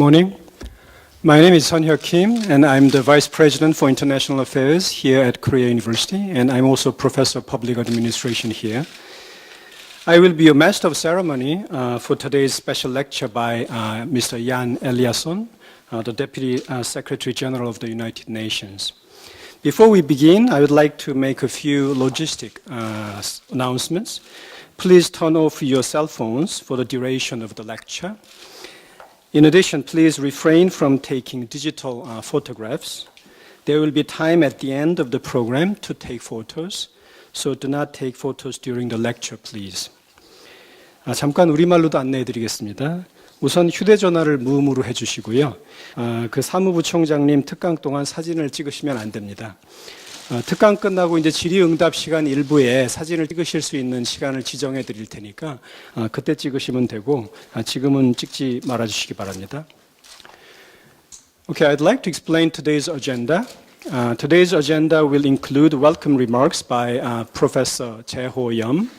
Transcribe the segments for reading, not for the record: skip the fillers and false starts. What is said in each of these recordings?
morning. My name is Sun-hyuk Kim, and I'm the Vice President for International Affairs here at Korea University, and I'm also Professor of Public Administration here. I will be a master of ceremony for today's special lecture by Mr. Jan Eliasson, the Deputy Secretary General of the United Nations. Before we begin, I would like to make a few logistic announcements. Please turn off your cell phones for the duration of the lecture. In addition, please refrain from taking digital photographs. There will be time at the end of the program to take photos, so do not take photos during the lecture, please. 잠깐 우리말로도 안내해드리겠습니다. 우선 휴대전화를 무음으로 해주시고요. 그 사무부총장님 특강 동안 사진을 찍으시면 안 됩니다. 특강 끝나고 이제 질의응답 시간 일부에 사진을 찍으실 수 있는 시간을 지정해 드릴 테니까 그때 찍으시면 되고 지금은 찍지 말아 주시기 바랍니다. Okay, I'd like to explain today's agenda. Today's agenda will include welcome remarks by Professor Jae-ho Yum,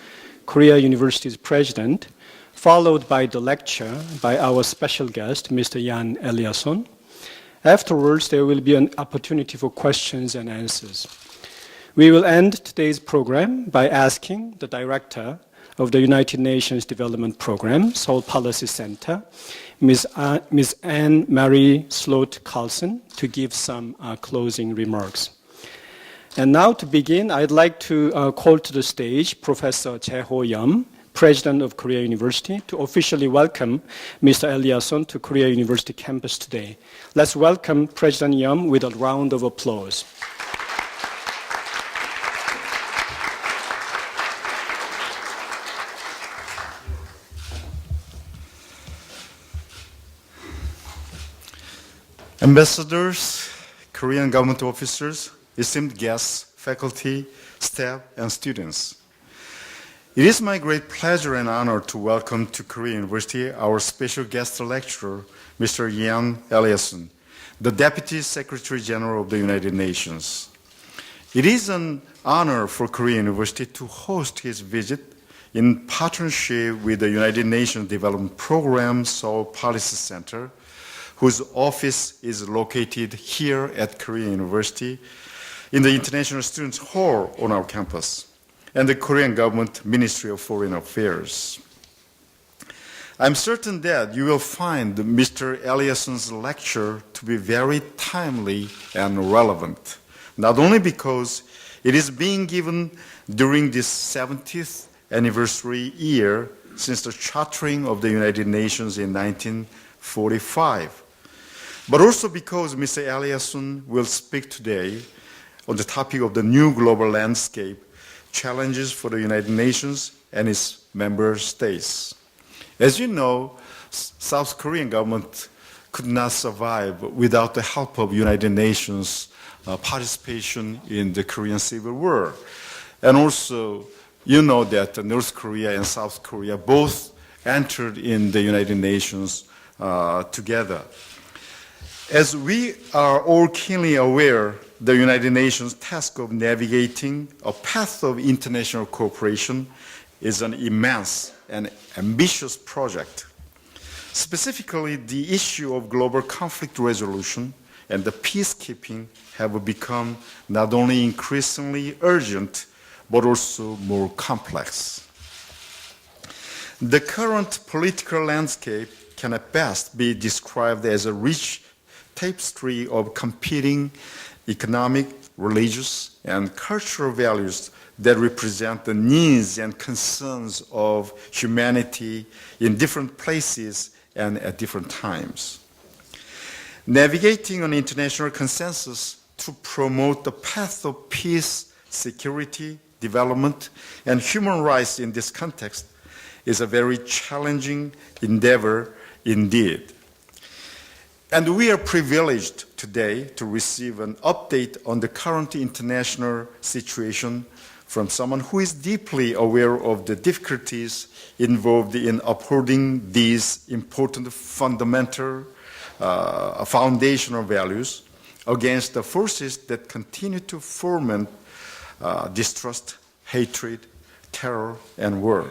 Korea University's president, followed by the lecture by our special guest, Mr. Jan Eliasson. Afterwards, there will be an opportunity for questions and answers. We will end today's program by asking the director of the United Nations Development Program, Seoul Policy Center, Ms. Anne-Marie Sloat-Carlson, to give some closing remarks. And now to begin, I'd like to call to the stage Professor Jae-ho Yum, President of Korea University, to officially welcome Mr. Eliasson to Korea University campus today. Let's welcome President Yum with a round of applause. Ambassadors, Korean government officers, esteemed guests, faculty, staff, and students. It is my great pleasure and honor to welcome to Korea University our special guest lecturer, Mr. Jan Eliasson, the Deputy Secretary General of the United Nations. It is an honor for Korea University to host his visit in partnership with the United Nations Development Program Seoul Policy Center, whose office is located here at Korea University in the International Students Hall on our campus, and the Korean Government Ministry of Foreign Affairs. I'm certain that you will find Mr. Eliasson's lecture to be very timely and relevant, not only because it is being given during this 70th anniversary year since the chartering of the United Nations in 1945, but also because Mr. Eliasson will speak today on the topic of the new global landscape, challenges for the United Nations and its member states. As you know, South Korean government could not survive without the help of United Nations participation in the Korean Civil War. And also, you know that North Korea and South Korea both entered in the United Nations together. As we are all keenly aware, the United Nations task of navigating a path of international cooperation is an immense and ambitious project. Specifically, the issue of global conflict resolution and the peacekeeping have become not only increasingly urgent, but also more complex. The current political landscape can at best be described as a rich tapestry of competing economic, religious, and cultural values that represent the needs and concerns of humanity in different places and at different times. Navigating an international consensus to promote the path of peace, security, development, and human rights in this context is a very challenging endeavor indeed. And we are privileged today to receive an update on the current international situation from someone who is deeply aware of the difficulties involved in upholding these important fundamental, foundational values against the forces that continue to foment distrust, hatred, terror, and war.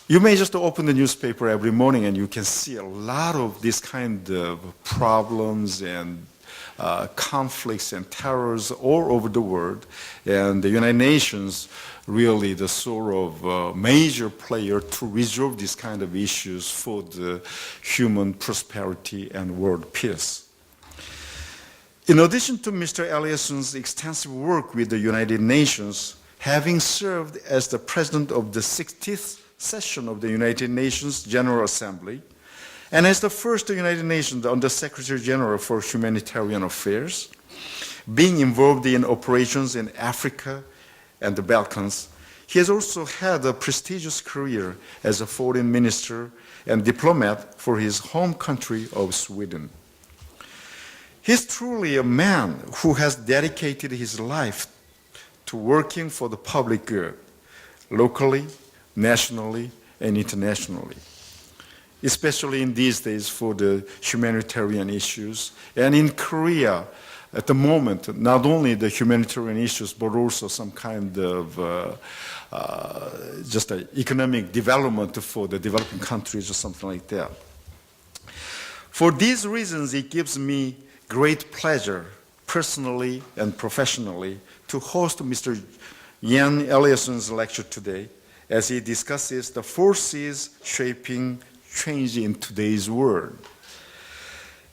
You may just open the newspaper every morning and you can see a lot of this kind of problems and conflicts and terrors all over the world. And the United Nations really the sort of major player to resolve these kind of issues for the human prosperity and world peace. In addition to Mr. Eliasson's extensive work with the United Nations, having served as the president of the 60th session of the United Nations General Assembly, and as the first United Nations Under Secretary General for Humanitarian Affairs, being involved in operations in Africa and the Balkans, he has also had a prestigious career as a foreign minister and diplomat for his home country of Sweden. He's truly a man who has dedicated his life to working for the public good, locally, nationally, and internationally, especially in these days for the humanitarian issues. And in Korea, at the moment, not only the humanitarian issues, but also some kind of just economic development for the developing countries or something like that. For these reasons, it gives me great pleasure, personally and professionally, to host Mr. Jan Eliasson's lecture today as he discusses the forces shaping change in today's world.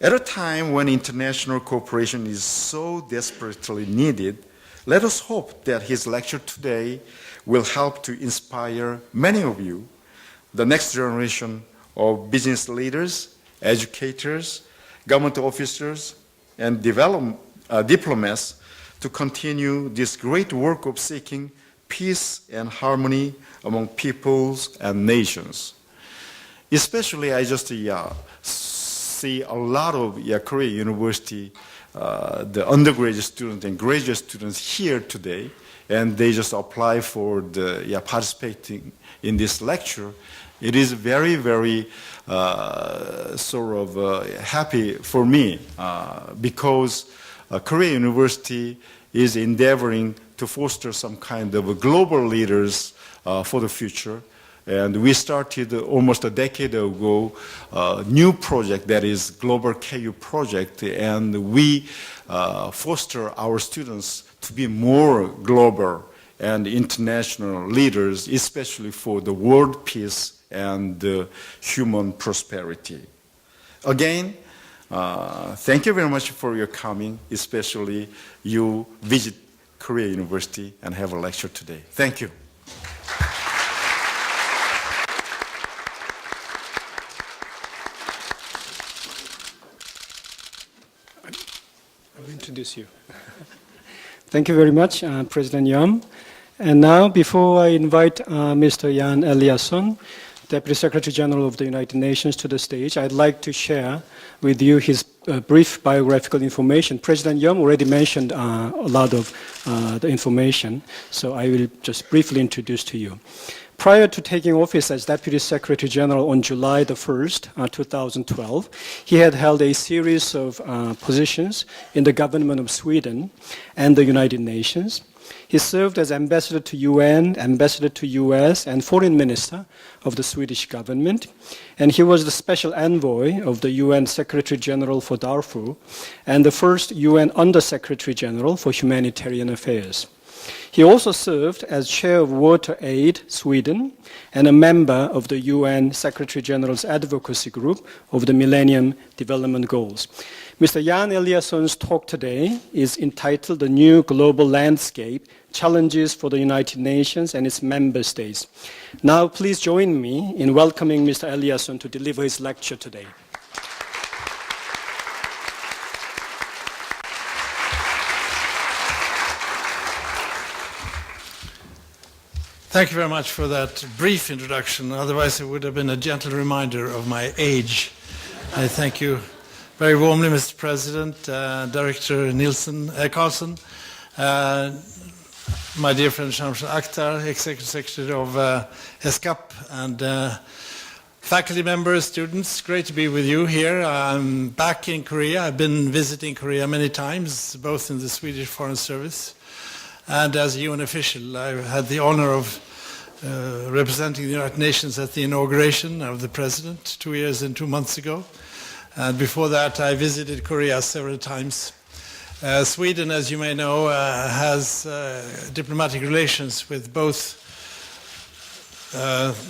At a time when international cooperation is so desperately needed, let us hope that his lecture today will help to inspire many of you, the next generation of business leaders, educators, government officers, and diplomats to continue this great work of seeking peace and harmony among peoples and nations. Especially, I just see a lot of Korea University, the undergraduate students and graduate students here today, and they just apply for the participating in this lecture. It is very, very sort of happy for me because Korea University is endeavoring to foster some kind of global leaders for the future. And we started almost a decade ago a new project that is Global KU project, and we foster our students to be more global and international leaders, especially for the world peace and human prosperity. Again, thank you very much for your coming, especially you visit Korea University and have a lecture today. Thank you. I'll introduce you. Thank you very much, President Yam. And now, before I invite Mr. Jan Eliasson, Deputy Secretary General of the United Nations, to the stage, I'd like to share with you his brief biographical information. President Yam already mentioned a lot of the information, so I will just briefly introduce to you. Prior to taking office as Deputy Secretary General on July the 1st, 2012, he had held a series of positions in the government of Sweden and the United Nations. He served as ambassador to UN, ambassador to US, and foreign minister of the Swedish government. And he was the special envoy of the UN Secretary General for Darfur and the first UN Under Secretary General for Humanitarian Affairs. He also served as chair of Water Aid Sweden and a member of the UN Secretary General's Advocacy Group of the Millennium Development Goals. Mr. Jan Eliasson's talk today is entitled The New Global Landscape, Challenges for the United Nations and its Member States. Now please join me in welcoming Mr. Eliasson to deliver his lecture today. Thank you very much for that brief introduction. Otherwise, it would have been a gentle reminder of my age. I thank you very warmly, Mr. President, Director Carlson, my dear friend Shamsul Akhtar, Executive Secretary of ESCAP, and faculty members, students. Great to be with you here. I'm back in Korea. I've been visiting Korea many times, both in the Swedish Foreign Service and as a UN official. I've had the honor of representing the United Nations at the inauguration of the President 2 years and 2 months ago. And before that, I visited Korea several times. Sweden, as you may know, has diplomatic relations with both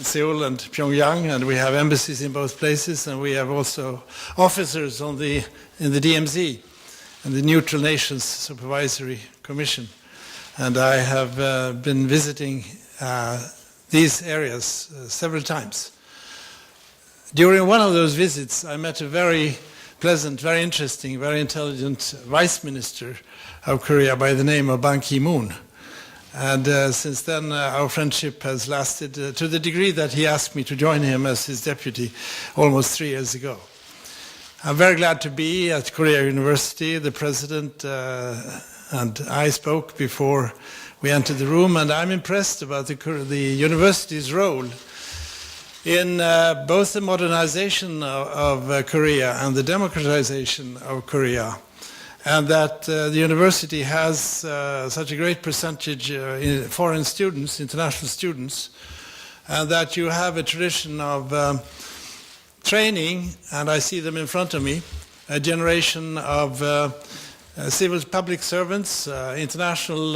Seoul and Pyongyang, and we have embassies in both places, and we have also officers in the DMZ, and the Neutral Nations Supervisory Commission. And I have been visiting these areas several times. During one of those visits, I met a very pleasant, very interesting, very intelligent Vice Minister of Korea by the name of Ban Ki-moon. And since then, our friendship has lasted to the degree that he asked me to join him as his deputy almost 3 years ago. I'm very glad to be at Korea University. The president and I spoke before we entered the room, and I'm impressed about the university's role in both the modernization of Korea and the democratization of Korea. And that the university has such a great percentage in foreign students, international students, and that you have a tradition of training, and I see them in front of me, a generation of public servants, international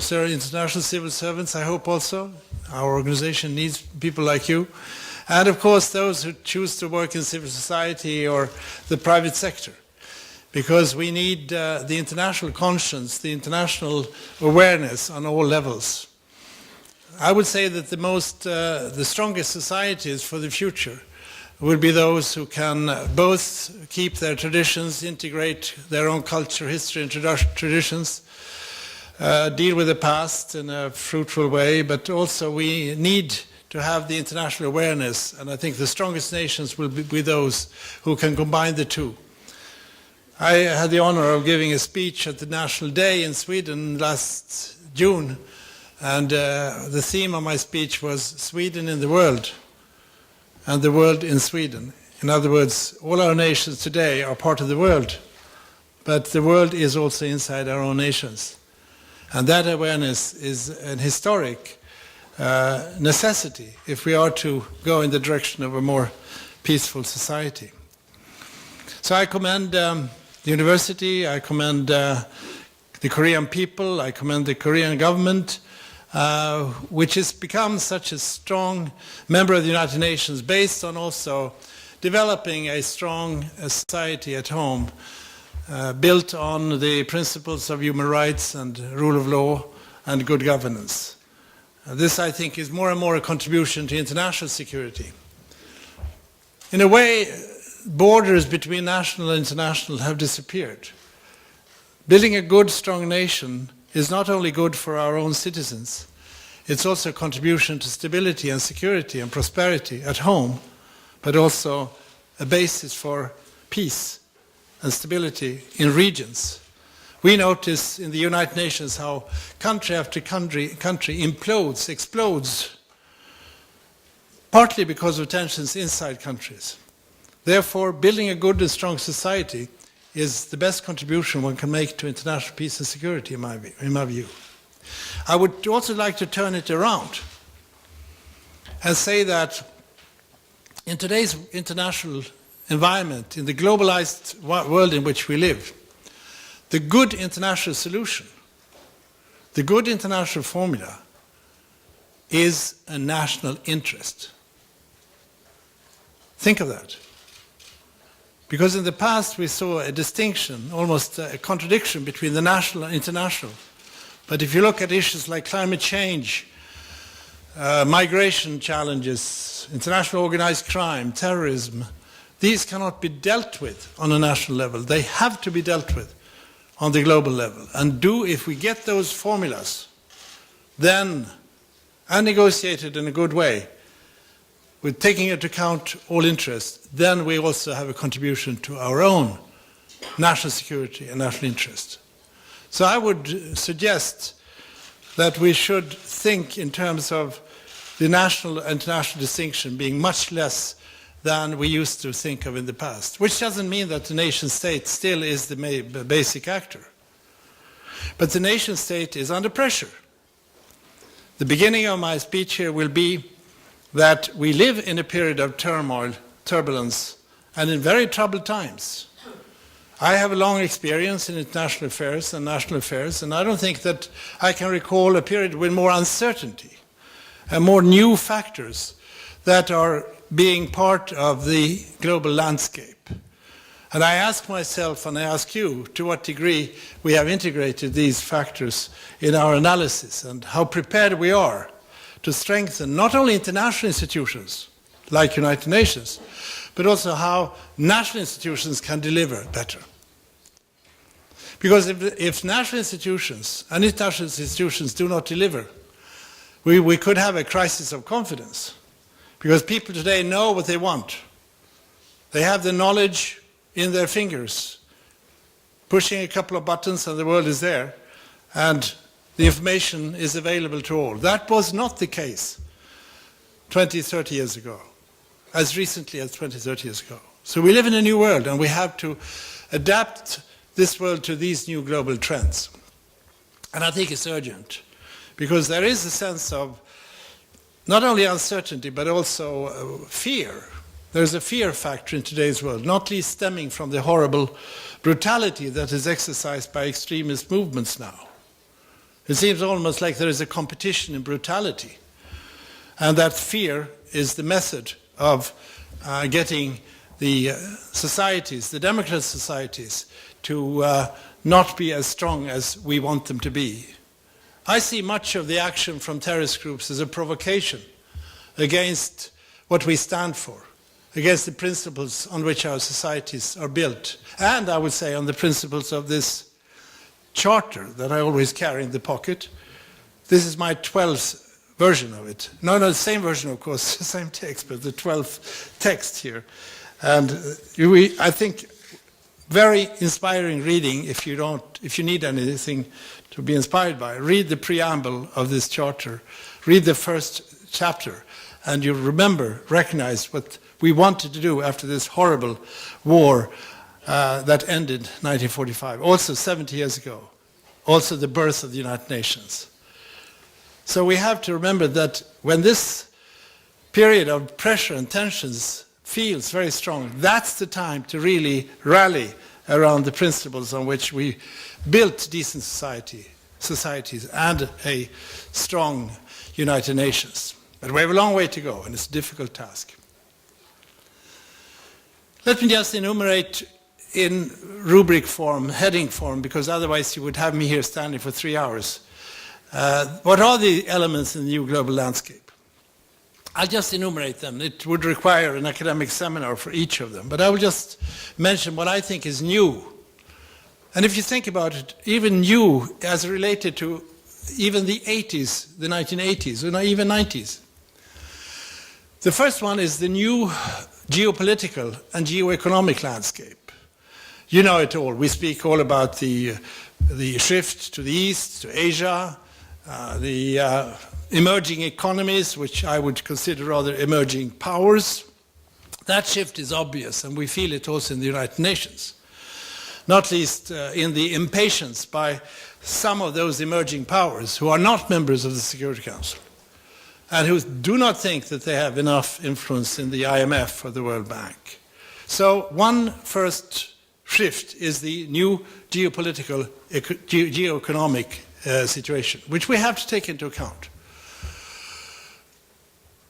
civil servants, I hope also. Our organization needs people like you. And of course, those who choose to work in civil society or the private sector. Because we need the international conscience, the international awareness on all levels. I would say that the strongest societies for the future will be those who can both keep their traditions, integrate their own culture, history, and traditions, deal with the past in a fruitful way, but also we need to have the international awareness, and I think the strongest nations will be those who can combine the two. I had the honor of giving a speech at the National Day in Sweden last June, and the theme of my speech was Sweden in the world, and the world in Sweden. In other words, all our nations today are part of the world, but the world is also inside our own nations. And that awareness is an historic necessity if we are to go in the direction of a more peaceful society. So I commend the university, I commend the Korean people, I commend the Korean government, which has become such a strong member of the United Nations based on also developing a strong society at home built on the principles of human rights and rule of law and good governance. This, I think, is more and more a contribution to international security. In a way, borders between national and international have disappeared. Building a good, strong nation is not only good for our own citizens, it's also a contribution to stability and security and prosperity at home, but also a basis for peace and stability in regions. We notice in the United Nations how country after country explodes, partly because of tensions inside countries. Therefore, building a good and strong society is the best contribution one can make to international peace and security, in my view. I would also like to turn it around and say that in today's international environment, in the globalized world in which we live, the good international solution, the good international formula is a national interest. Think of that. Because in the past we saw a distinction, almost a contradiction between the national and international. But if you look at issues like climate change, migration challenges, international organized crime, terrorism, these cannot be dealt with on a national level. They have to be dealt with on the global level. And if we get those formulas, then, and negotiated in a good way, with taking into account all interests, then we also have a contribution to our own national security and national interest. So I would suggest that we should think in terms of the national and international distinction being much less than we used to think of in the past, which doesn't mean that the nation state still is the basic actor. But the nation state is under pressure The beginning of my speech here will be that we live in a period of turmoil, turbulence, and in very troubled times. I have a long experience in international affairs and national affairs, and I don't think that I can recall a period with more uncertainty and more new factors that are being part of the global landscape. And I ask myself, and I ask you, to what degree we have integrated these factors in our analysis and how prepared we are to strengthen not only international institutions like United Nations, but also how national institutions can deliver better. Because if national institutions and international institutions do not deliver, we could have a crisis of confidence. Because people today know what they want. They have the knowledge in their fingers, pushing a couple of buttons and the world is there, and the information is available to all. That was not the case 20, 30 years ago, as recently as 20, 30 years ago. So we live in a new world, and we have to adapt this world to these new global trends. And I think it's urgent, because there is a sense of not only uncertainty, but also fear. There's a fear factor in today's world, not least stemming from the horrible brutality that is exercised by extremist movements now. It seems almost like there is a competition in brutality, and that fear is the method of getting the societies, the democratic societies, to not be as strong as we want them to be. I see much of the action from terrorist groups as a provocation against what we stand for, against the principles on which our societies are built, and I would say on the principles of this charter that I always carry in the pocket. This is my 12th version of it. No, the same version, of course, the same text, but the 12th text here. And I think very inspiring reading. If you need anything to be inspired by, read the preamble of this charter, read the first chapter, and you recognize what we wanted to do after this horrible war that ended 1945, also 70 years ago, also the birth of the United Nations. So we have to remember that when this period of pressure and tensions feels very strong, that's the time to really rally around the principles on which we built decent societies and a strong United Nations. But we have a long way to go, and it's a difficult task. Let me just enumerate in rubric form, heading form, because otherwise you would have me here standing for 3 hours. What are the elements in the new global landscape? I'll just enumerate them. It would require an academic seminar for each of them, but I will just mention what I think is new. And if you think about it, even new as related to even the 80s, the 1980s, or even 90s. The first one is the new geopolitical and geoeconomic landscape. You know it all. We speak all about the shift to the east, to Asia, the emerging economies, which I would consider rather emerging powers. That shift is obvious, and we feel it also in the United Nations, not least in the impatience by some of those emerging powers who are not members of the Security Council and who do not think that they have enough influence in the IMF or the World Bank. So one first shift is the new geopolitical, geoeconomic situation, which we have to take into account.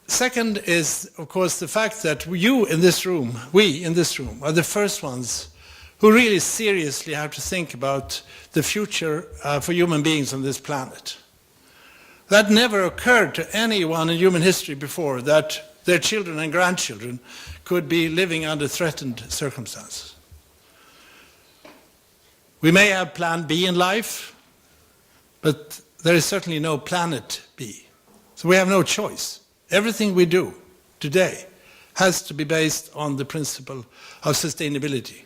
Second is, of course, the fact that we in this room, are the first ones who really seriously have to think about the future for human beings on this planet. That never occurred to anyone in human history before, that their children and grandchildren could be living under threatened circumstances. We may have plan B in life, but there is certainly no planet B. So we have no choice. Everything we do today has to be based on the principle of sustainability.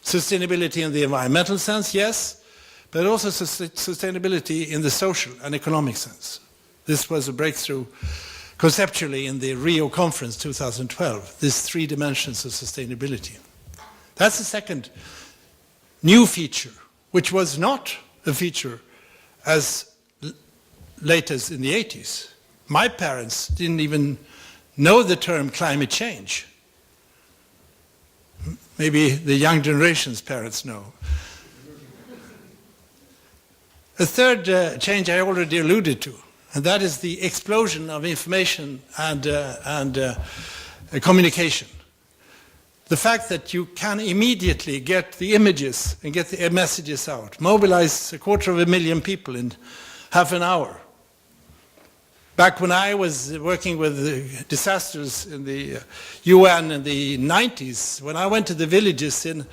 Sustainability in the environmental sense, yes, but also sustainability in the social and economic sense. This was a breakthrough conceptually in the Rio Conference 2012, these 3 dimensions of sustainability. That's the second new feature, which was not a feature as latest in the 80s. My parents didn't even know the term climate change. Maybe the young generation's parents know. A third change I already alluded to, and that is the explosion of information and communication. The fact that you can immediately get the images and get the messages out, mobilize 250,000 people in half an hour. Back when I was working with disasters in the UN in the 90s, when I went to the villages in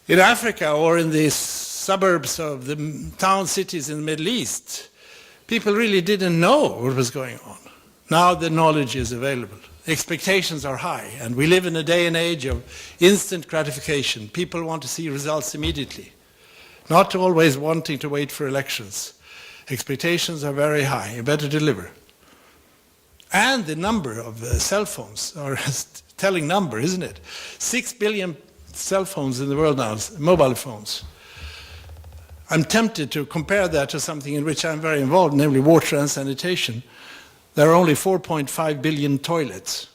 Africa or in the suburbs of the town cities in the Middle East, people really didn't know what was going on. Now the knowledge is available. Expectations are high, and we live in a day and age of instant gratification. People want to see results immediately, not always wanting to wait for elections. Expectations are very high. You better deliver. And the number of cell phones are a telling number, isn't it? 6 billion cell phones in the world now, mobile phones. I'm tempted to compare that to something in which I'm very involved, namely water and sanitation. There are only 4.5 billion toilets.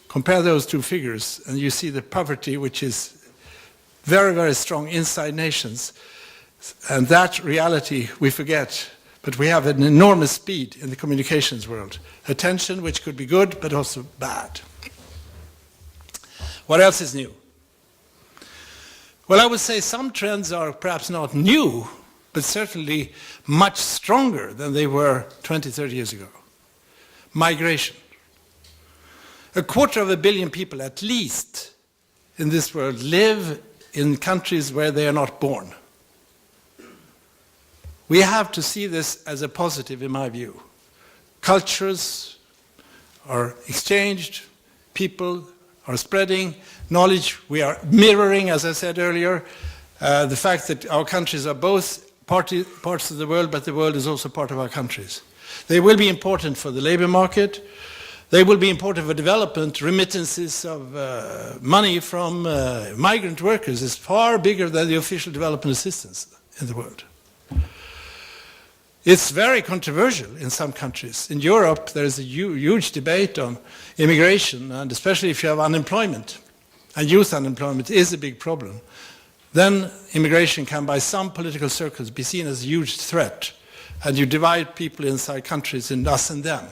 Compare those two figures, and you see the poverty which is very, very strong inside nations. And that reality we forget. But we have an enormous speed in the communications world. Attention, which could be good, but also bad. What else is new? Well, I would say some trends are perhaps not new, but certainly much stronger than they were 20, 30 years ago. Migration. 250 million people, at least, in this world live in countries where they are not born. We have to see this as a positive, in my view. Cultures are exchanged, people are spreading, knowledge, we are mirroring, as I said earlier, the fact that our countries are both parts of the world, but the world is also part of our countries. They will be important for the labor market. They will be important for development. Remittances of money from migrant workers is far bigger than the official development assistance in the world. It's very controversial in some countries. In Europe, there is a huge debate on immigration, and especially if you have unemployment, and youth unemployment is a big problem, then immigration can, by some political circles, be seen as a huge threat, and you divide people inside countries in us and them.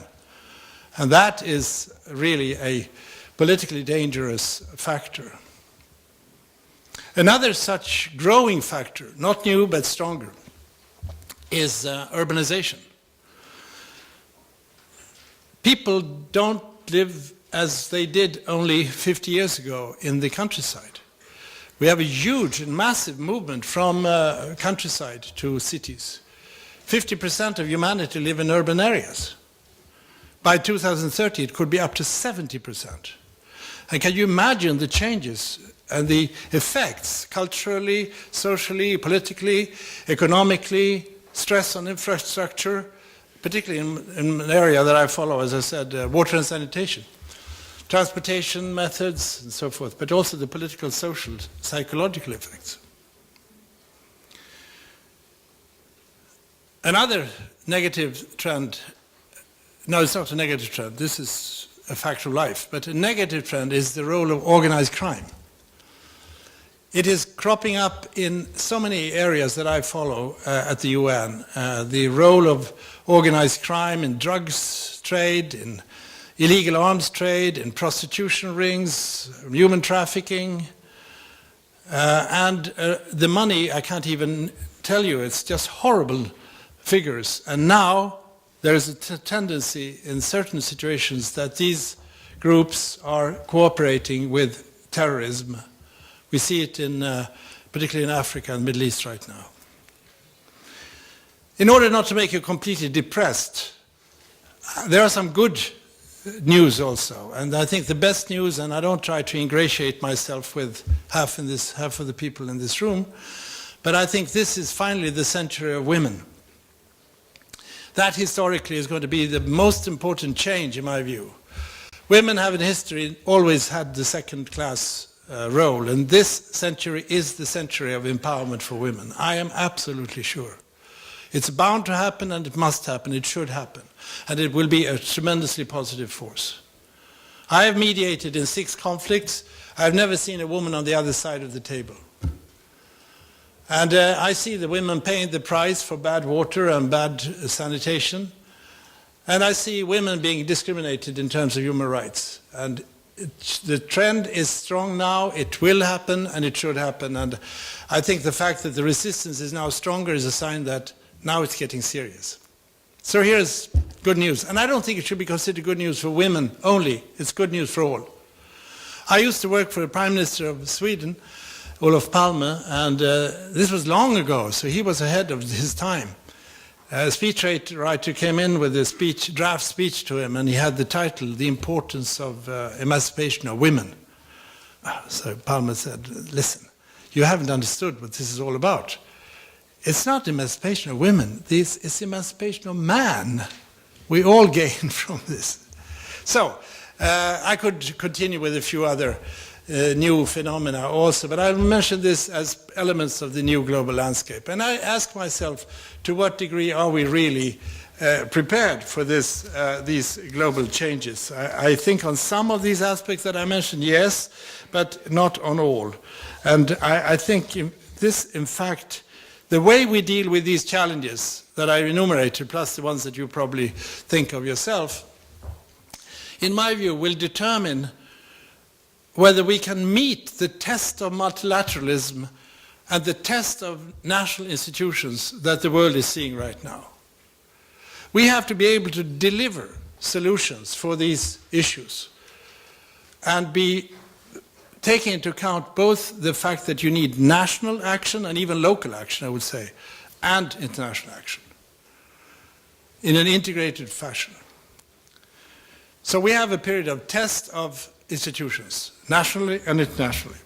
And that is really a politically dangerous factor. Another such growing factor, not new but stronger, is urbanization. People don't live as they did only 50 years ago in the countryside. We have a huge and massive movement from countryside to cities. 50% of humanity live in urban areas. By 2030, it could be up to 70%. And can you imagine the changes and the effects culturally, socially, politically, economically, stress on infrastructure, particularly in an area that I follow, as I said, water and sanitation, transportation methods and so forth, but also the political, social, psychological effects. Another negative trend, no, it's not a negative trend, this is a fact of life, but a negative trend is the role of organized crime. It is cropping up in so many areas that I follow at the UN. The role of organized crime in drugs trade, in illegal arms trade, in prostitution rings, human trafficking. And the money, I can't even tell you, it's just horrible figures. And now there is a tendency in certain situations that these groups are cooperating with terrorism. We see it particularly in Africa and the Middle East right now. In order not to make you completely depressed, there are some good news also. And I think the best news, and I don't try to ingratiate myself with half of the people in this room, but I think this is finally the century of women. That historically is going to be the most important change in my view. Women have in history always had the second-class role, and this century is the century of empowerment for women. I am absolutely sure. It's bound to happen, and it must happen. It should happen. And it will be a tremendously positive force. I have mediated in 6 conflicts. I've never seen a woman on the other side of the table. And I see the women paying the price for bad water and bad sanitation. And I see women being discriminated in terms of human rights. And the trend is strong now. It will happen, and it should happen. And I think the fact that the resistance is now stronger is a sign that now it's getting serious. So here's good news. And I don't think it should be considered good news for women only. It's good news for all. I used to work for the Prime Minister of Sweden, Olof Palme, and this was long ago, so he was ahead of his time. A speechwriter came in with a draft speech to him, and he had the title, The Importance of Emancipation of Women. So Palme said, listen, you haven't understood what this is all about. It's not emancipation of women, it's emancipation of man. We all gain from this. So, I could continue with a few other new phenomena also, but I'll mention this as elements of the new global landscape. And I ask myself, to what degree are we really prepared for these global changes? I think on some of these aspects that I mentioned, yes, but not on all. And I think in fact, the way we deal with these challenges that I enumerated, plus the ones that you probably think of yourself, in my view, will determine whether we can meet the test of multilateralism and the test of national institutions that the world is seeing right now. We have to be able to deliver solutions for these issues and be taking into account both the fact that you need national action and even local action, I would say, and international action in an integrated fashion. So we have a period of test of institutions, nationally and internationally.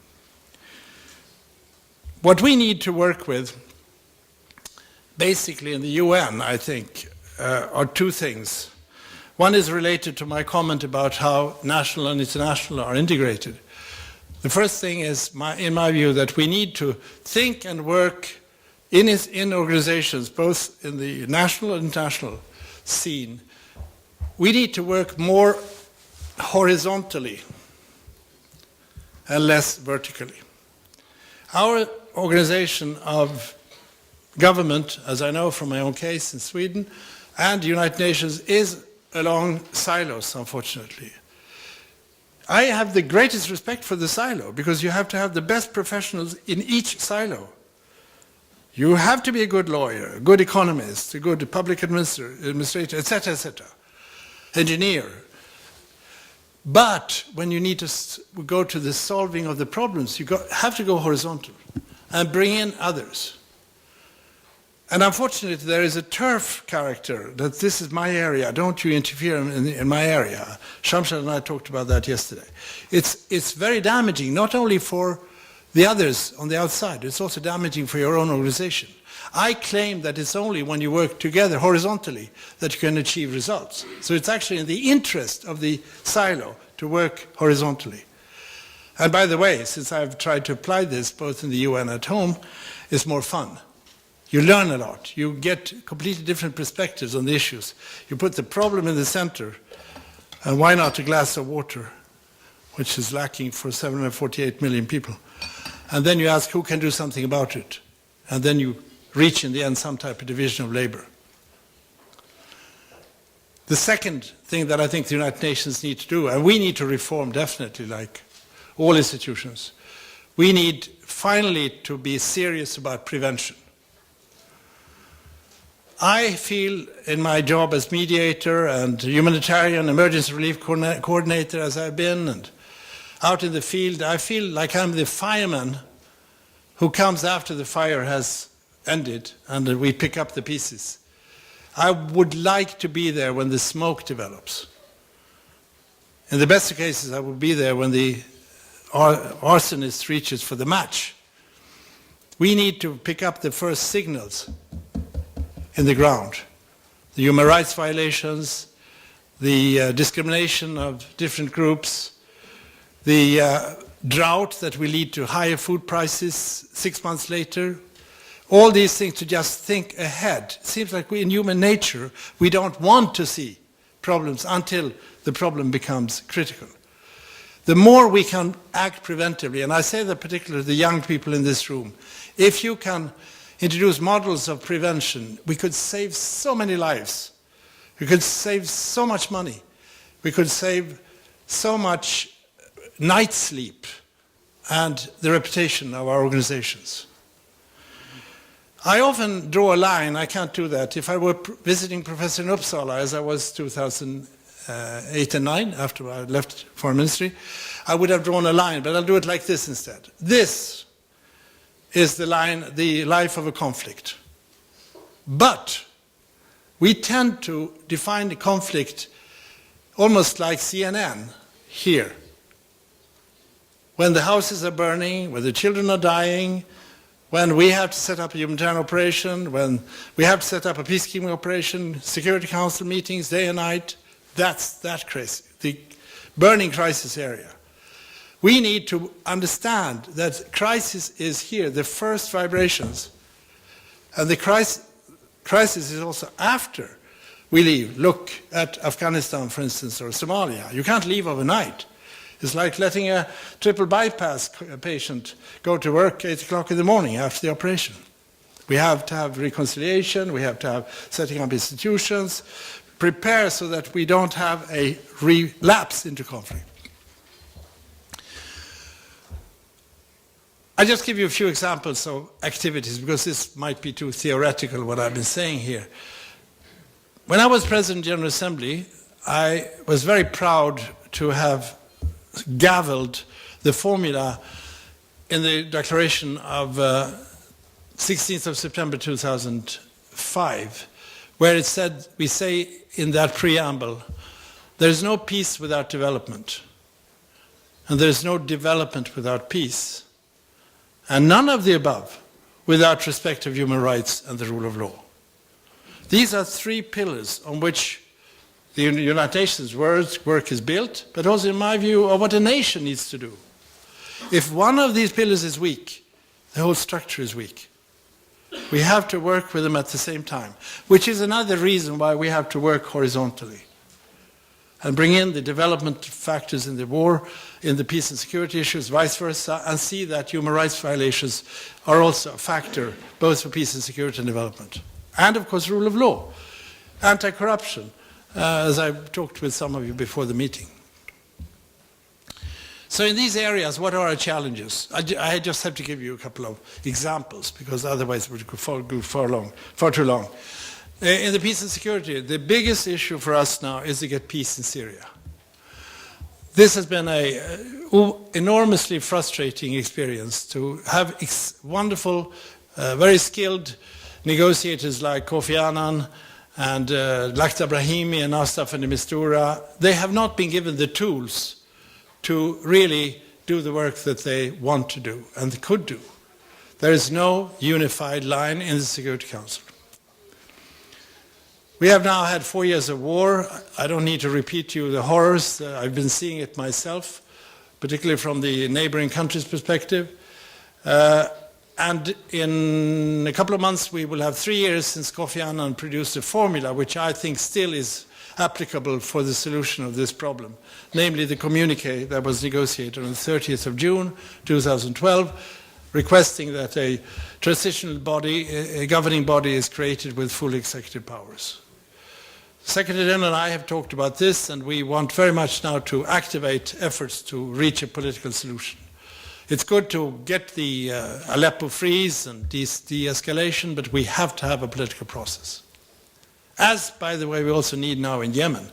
What we need to work with, basically in the UN, I think, are 2 things. One is related to my comment about how national and international are integrated. The first thing is, in my view, that we need to think and work in organizations, both in the national and international scene. We need to work more horizontally and less vertically. Our organization of government, as I know from my own case in Sweden, and the United Nations is along silos, unfortunately. I have the greatest respect for the silo, because you have to have the best professionals in each silo. You have to be a good lawyer, a good economist, a good public administrator, etc., etc., engineer. But when you need to go to the solving of the problems, you have to go horizontal and bring in others. And unfortunately, there is a turf character, that this is my area, don't you interfere in my area. Shamshad and I talked about that yesterday. It's very damaging, not only for the others on the outside, it's also damaging for your own organization. I claim that it's only when you work together horizontally that you can achieve results. So it's actually in the interest of the silo to work horizontally. And by the way, since I've tried to apply this both in the UN and at home, it's more fun. You learn a lot. You get completely different perspectives on the issues. You put the problem in the center, and why not a glass of water, which is lacking for 748 million people. And then you ask who can do something about it. And then you reach in the end some type of division of labor. The second thing that I think the United Nations need to do, and we need to reform definitely, like all institutions, we need finally to be serious about prevention. I feel in my job as mediator and humanitarian emergency relief coordinator as I've been, and out in the field, I feel like I'm the fireman who comes after the fire has ended and we pick up the pieces. I would like to be there when the smoke develops. In the best of cases, I will be there when the arsonist reaches for the match. We need to pick up the first signals in the ground. The human rights violations, the discrimination of different groups, the drought that will lead to higher food prices 6 months later, All these things to just think ahead. It seems like in human nature, we don't want to see problems until the problem becomes critical. The more we can act preventively, and I say that particularly to the young people in this room, if you can introduce models of prevention, we could save so many lives. We could save so much money. We could save so much night sleep and the reputation of our organizations. I often draw a line, I can't do that. If I were visiting Professor in Uppsala, as I was 2008 and 9, after I left Foreign Ministry, I would have drawn a line, but I'll do it like this instead. This is the line, the life of a conflict. But we tend to define the conflict almost like CNN here. When the houses are burning, when the children are dying, when we have to set up a humanitarian operation, when we have to set up a peacekeeping operation, Security Council meetings day and night, that's that crazy, the burning crisis area. We need to understand that crisis is here, the first vibrations, and the crisis is also after we leave. Look at Afghanistan, for instance, or Somalia. You can't leave overnight. It's like letting a triple bypass patient go to work 8 o'clock in the morning after the operation. We have to have reconciliation, we have to have setting up institutions, prepare so that we don't have a relapse into conflict. I'll just give you a few examples of activities because this might be too theoretical what I've been saying here. When I was President of the General Assembly, I was very proud to have gavelled the formula in the declaration of 16th of September 2005, where it said, we say in that preamble, there is no peace without development, and there is no development without peace, and none of the above without respect of human rights and the rule of law. These are three pillars on which the United Nations work is built, but also, in my view, of what a nation needs to do. If one of these pillars is weak, the whole structure is weak. We have to work with them at the same time, which is another reason why we have to work horizontally and bring in the development factors in the war, in the peace and security issues, vice versa, and see that human rights violations are also a factor both for peace and security and development. And, of course, rule of law, anti-corruption, as I talked with some of you before the meeting. So in these areas, what are our challenges? I just have to give you a couple of examples, because otherwise it would go far too long. In the peace and security, the biggest issue for us now is to get peace in Syria. This has been an enormously frustrating experience to have wonderful, very skilled negotiators like Kofi Annan and Lakhdar Brahimi and now Staffan de Mistura. They have not been given the tools to really do the work that they want to do and could do. There is no unified line in the Security Council. We have now had 4 years of war. I don't need to repeat to you the horrors. I've been seeing it myself, particularly from the neighboring countries' perspective. And in a couple of months, we will have 3 years since Kofi Annan produced a formula which I think still is applicable for the solution of this problem, namely the communique that was negotiated on the 30th of June 2012, requesting that a transitional body, a governing body, is created with full executive powers. Secretary General and I have talked about this, and we want very much now to activate efforts to reach a political solution. It's good to get the Aleppo freeze and de-escalation, but we have to have a political process. As, by the way, we also need now in Yemen,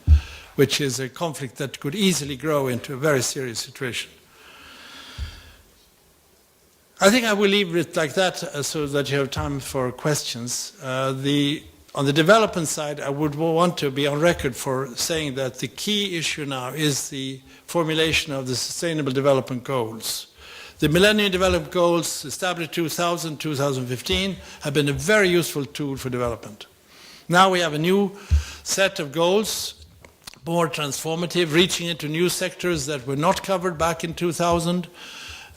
which is a conflict that could easily grow into a very serious situation. I think I will leave it like that so that you have time for questions. On the development side, I would want to be on record for saying that the key issue now is the formulation of the Sustainable Development Goals. The Millennium Development Goals, established 2000, 2015, have been a very useful tool for development. Now we have a new set of goals, more transformative, reaching into new sectors that were not covered back in 2000,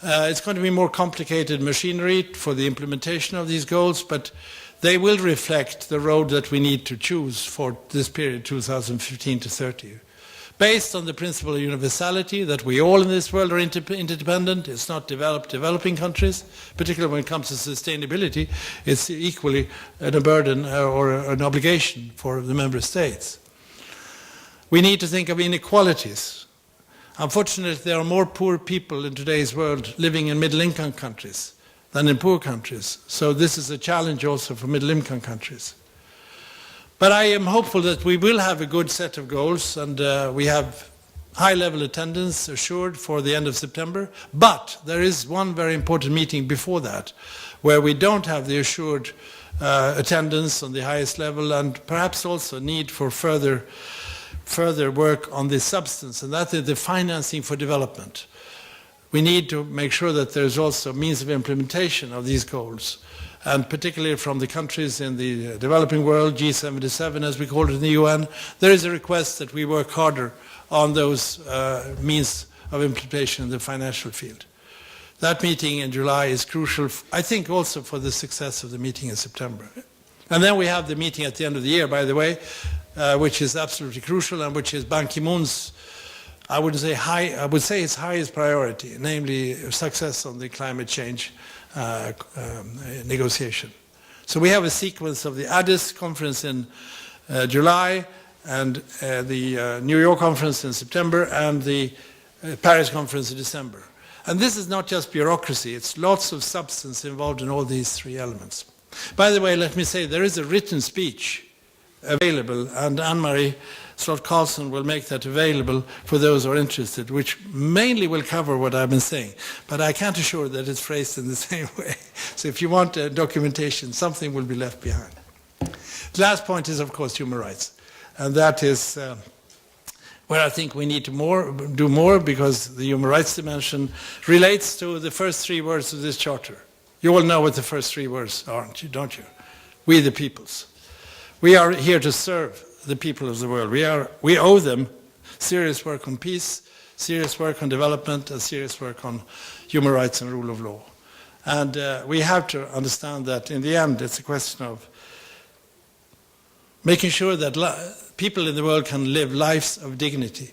It's going to be more complicated machinery for the implementation of these goals, but they will reflect the road that we need to choose for this period, 2015 to 30. Based on the principle of universality, that we all in this world are interdependent. It's not developing countries, particularly when it comes to sustainability. It's equally a burden or an obligation for the member states. We need to think of inequalities. Unfortunately, there are more poor people in today's world living in middle-income countries than in poor countries. So this is a challenge also for middle-income countries. But I am hopeful that we will have a good set of goals, and we have high-level attendance assured for the end of September. But there is one very important meeting before that, where we don't have the assured attendance on the highest level, and perhaps also need for further work on the substance, and that is the financing for development. We need to make sure that there's also means of implementation of these goals, and particularly from the countries in the developing world, G77 as we call it in the UN, there is a request that we work harder on those means of implementation in the financial field. That meeting in July is crucial, I think, also for the success of the meeting in September. And then we have the meeting at the end of the year, by the way, which is absolutely crucial, and which is Ban Ki-moon's, I would say his highest priority, namely success on the climate change negotiation. So we have a sequence of the Addis conference in July, and the New York conference in September, and the Paris conference in December. And this is not just bureaucracy, it's lots of substance involved in all these three elements. By the way, let me say, there is a written speech available, and Anne-Marie Slott-Carlson will make that available for those who are interested, which mainly will cover what I've been saying. But I can't assure that it's phrased in the same way. So if you want documentation, something will be left behind. The last point is, of course, human rights. And that is where I think we need to do more, because the human rights dimension relates to the first three words of this charter. You all know what the first three words are, don't you? We the peoples. We are here to serve the people of the world. We owe them serious work on peace, serious work on development, and serious work on human rights and rule of law. And we have to understand that in the end it's a question of making sure that people in the world can live lives of dignity,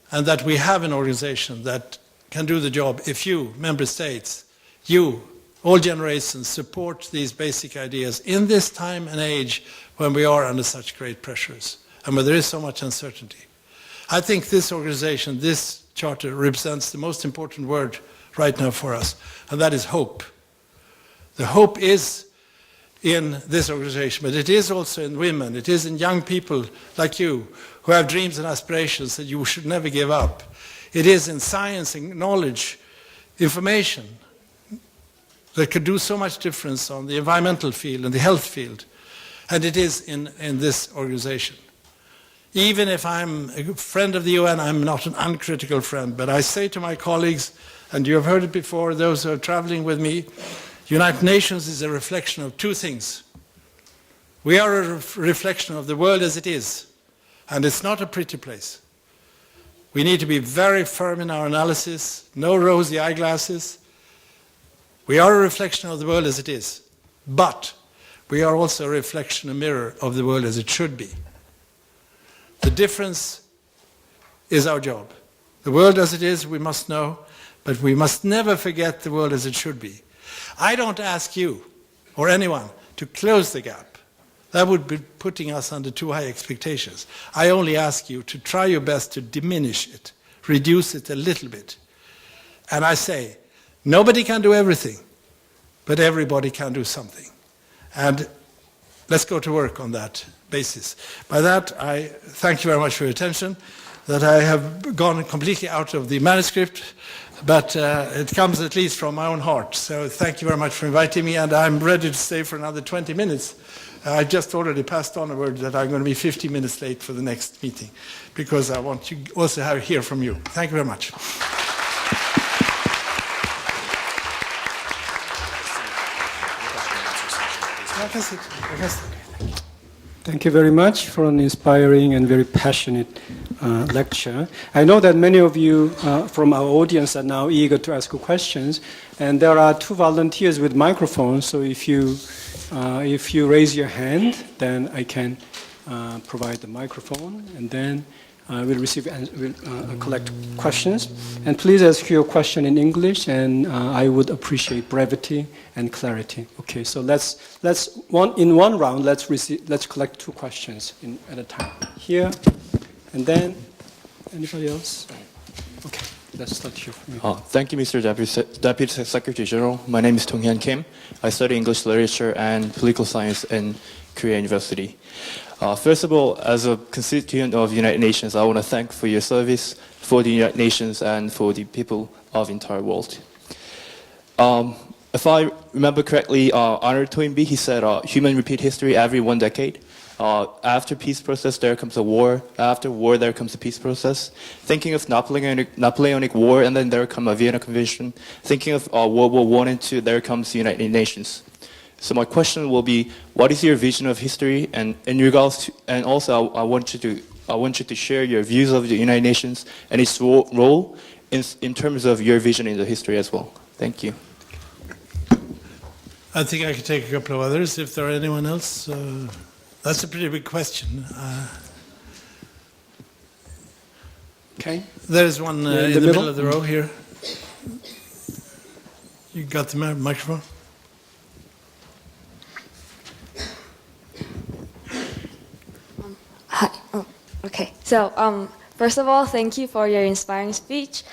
and that we have an organization that can do the job if you, member states, you, all generations, support these basic ideas in this time and age when we are under such great pressures and where there is so much uncertainty. I think this organization, this charter, represents the most important word right now for us, and that is hope. The hope is in this organization, but it is also in women, it is in young people like you who have dreams and aspirations that you should never give up. It is in science and knowledge, information, that could do so much difference on the environmental field and the health field. And it is in this organization. Even if I'm a friend of the UN, I'm not an uncritical friend. But I say to my colleagues, and you have heard it before, those who are traveling with me, United Nations is a reflection of two things. We are a reflection of the world as it is, and it's not a pretty place. We need to be very firm in our analysis, no rosy eyeglasses. We are a reflection of the world as it is, but we are also a reflection, a mirror of the world as it should be. The difference is our job. The world as it is, we must know, but we must never forget the world as it should be. I don't ask you or anyone to close the gap. That would be putting us under too high expectations. I only ask you to try your best to diminish it, reduce it a little bit. And I say, nobody can do everything, but everybody can do something. And let's go to work on that basis. By that, I thank you very much for your attention, that I have gone completely out of the manuscript, but it comes at least from my own heart. So thank you very much for inviting me, and I'm ready to stay for another 20 minutes. I just already passed on a word that I'm going to be 50 minutes late for the next meeting, because I want to also hear from you. Thank you very much. Thank you very much for an inspiring and very passionate lecture. I know that many of you from our audience are now eager to ask questions, and there are 2 volunteers with microphones, so if you raise your hand, then I can provide the microphone, and then we'll collect questions. And please ask your question in English, and I would appreciate brevity and clarity. Okay, so in one round, let's collect 2 questions at a time. Here, and then anybody else? Okay, let's start here. Thank you, Mr. Deputy Secretary General. My name is Dong-hyun Kim. I study English literature and political science in Korea University. First of all, as a constituent of the United Nations, I want to thank for your service for the United Nations and for the people of the entire world. If I remember correctly, Honorable Toynbee, he said, human repeat history every 1 decade. After peace process, there comes a war. After war, there comes a peace process. Thinking of Napoleonic War, and then there comes a Vienna Convention. Thinking of World War I and II, there comes the United Nations. So my question will be, what is your vision of history? And in regards to, and also I want you to share your views of the United Nations and its role in terms of your vision in the history as well. Thank you. I think I could take a couple of others if there are anyone else. That's a pretty big question. Okay. There's one in the middle of the row here. You got the microphone? Hi. Oh, okay. So, first of all, thank you for your inspiring speech.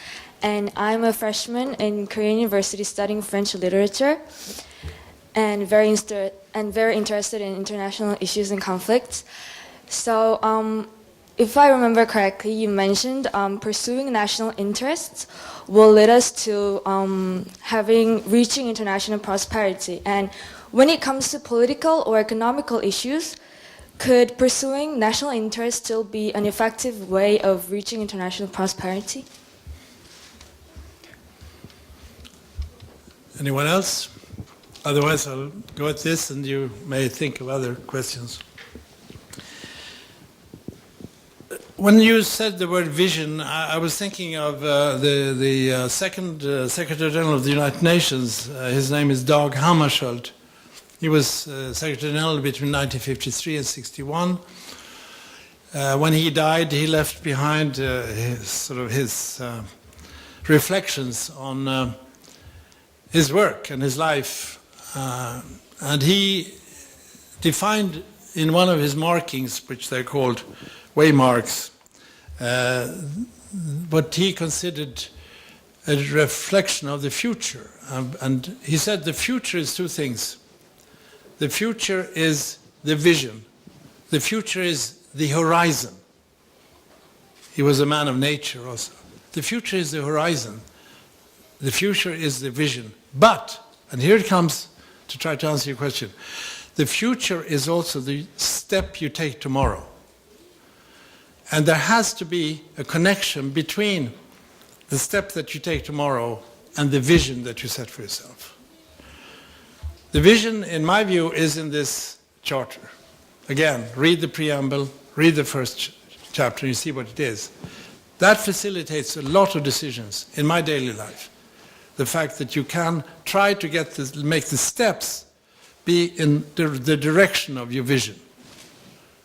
And I'm a freshman in Korean University studying French literature, and very interested in international issues and conflicts. So, if I remember correctly, you mentioned pursuing national interests will lead us to reaching international prosperity. And when it comes to political or economical issues, could pursuing national interest still be an effective way of reaching international prosperity? Anyone else? Otherwise, I'll go at this and you may think of other questions. When you said the word vision, I was thinking of the second Secretary General of the United Nations. His name is Dag Hammarskjöld. He was Secretary General between 1953 and 61. When he died, he left behind his reflections on his work and his life. And he defined in one of his markings, which they're called waymarks, what he considered a reflection of the future. And he said the future is 2 things. The future is the vision. The future is the horizon. He was a man of nature also. The future is the horizon. The future is the vision. But, and here it comes to try to answer your question, the future is also the step you take tomorrow. And there has to be a connection between the step that you take tomorrow and the vision that you set for yourself. The vision, in my view, is in this charter. Again, read the preamble, read the first chapter, and you see what it is. That facilitates a lot of decisions in my daily life. The fact that you can try to make the steps be in the direction of your vision.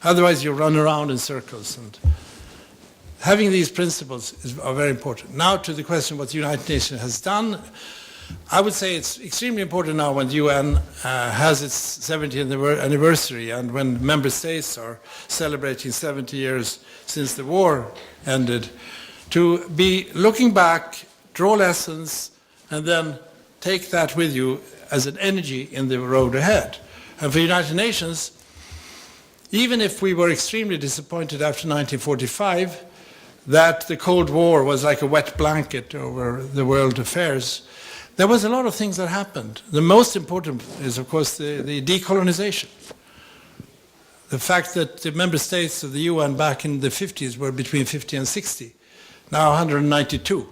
Otherwise, you run around in circles. And having these principles are very important. Now to the question what the United Nations has done. I would say it's extremely important now when the UN has its 70th anniversary and when member states are celebrating 70 years since the war ended, to be looking back, draw lessons, and then take that with you as an energy in the road ahead. And for the United Nations, even if we were extremely disappointed after 1945 that the Cold War was like a wet blanket over the world affairs, there was a lot of things that happened. The most important is, of course, the decolonization. The fact that the member states of the UN back in the 50s were between 50 and 60, now 192,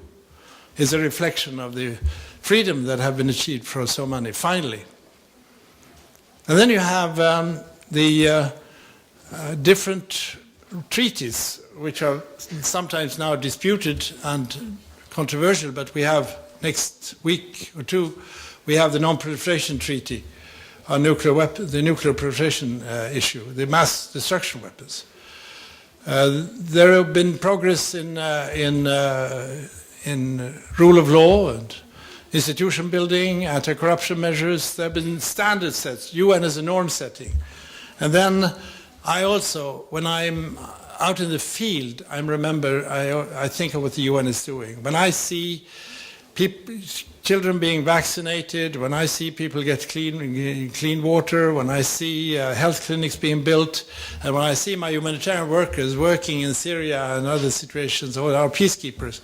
is a reflection of the freedom that have been achieved for so many, finally. And then you have the different treaties, which are sometimes now disputed and controversial, but we have next week or two, we have the Non-Proliferation Treaty on the nuclear proliferation issue, the mass destruction weapons. There have been progress in rule of law and institution building, anti-corruption measures. There have been standard sets, UN as a norm setting. And then I also, when I'm out in the field, I think of what the UN is doing. When I see children being vaccinated, when I see people get clean water, when I see health clinics being built, and when I see my humanitarian workers working in Syria and other situations, or our peacekeepers,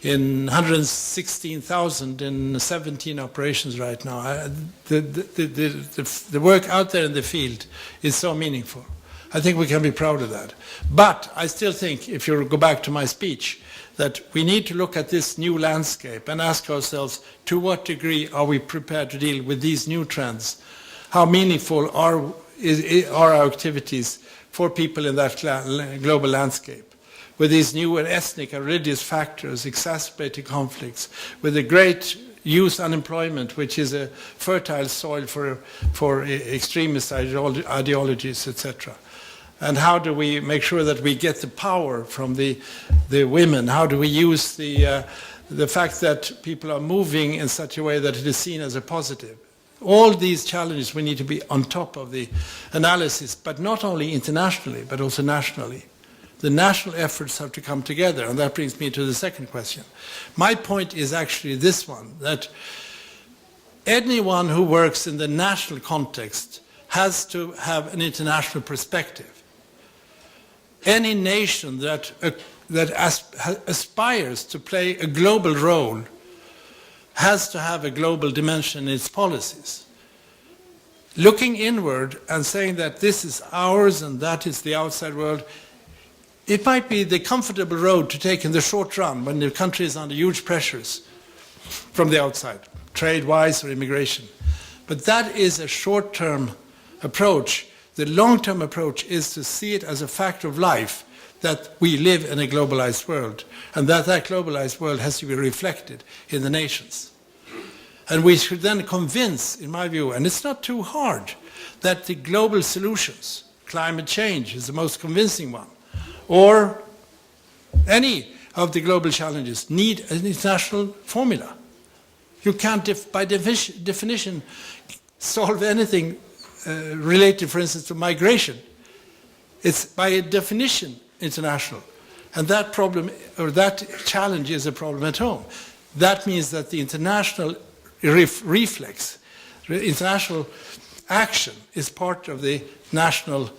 in 116,000 in 17 operations right now. The work out there in the field is so meaningful. I think we can be proud of that. But I still think, if you go back to my speech, that we need to look at this new landscape and ask ourselves, to what degree are we prepared to deal with these new trends? How meaningful are our activities for people in that global landscape? With these new ethnic and religious factors exacerbating conflicts, with the great youth unemployment, which is a fertile soil for extremist ideologies, etc. And how do we make sure that we get the power from the women? How do we use the fact that people are moving in such a way that it is seen as a positive? All these challenges we need to be on top of the analysis, but not only internationally, but also nationally. The national efforts have to come together, and that brings me to the second question. My point is actually this one, that anyone who works in the national context has to have an international perspective. Any nation that aspires to play a global role has to have a global dimension in its policies. Looking inward and saying that this is ours and that is the outside world, it might be the comfortable road to take in the short run when the country is under huge pressures from the outside, trade-wise or immigration. But that is a short-term approach. The long-term approach is to see it as a fact of life that we live in a globalized world, and that globalized world has to be reflected in the nations. And we should then convince, in my view, and it's not too hard, that the global solutions, climate change is the most convincing one, or any of the global challenges need an international formula. You can't, by definition, solve anything related, for instance, to migration. It's by definition international. And that problem, or that challenge, is a problem at home. That means that the international reflex, international action is part of the national